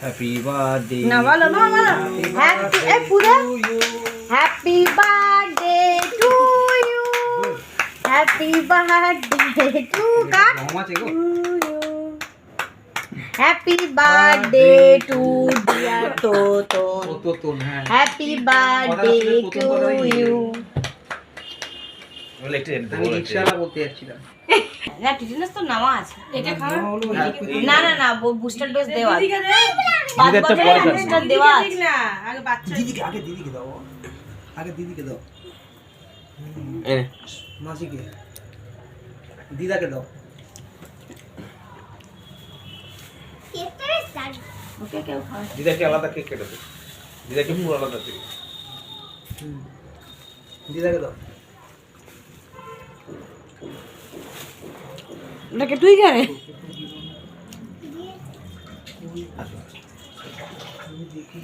happy birthday না বলো happy পুরো happy birthday to you happy birthday to কাট happy birthday to dear Totan happy birthday to you রিক্সাওয়ালা বলতে যাচ্ছিলাম না টিটেনাস তো নামা আছে এটা খাওয়া না না না বুস্টার ডোজ দেওয়া দিদিকে দে বুস্টার দেওয়া আছে না আগে বাচ্চা দিদিকে দাও দিদিকে দাও মাসিকে দিদাকে দাও ওকে কেউ খায় দিদাকে আলাদা কেক কেটে দাও দিদাকে পুরো আলাদা কেক দিদাকে দাও নাকি তুই জানে দেখি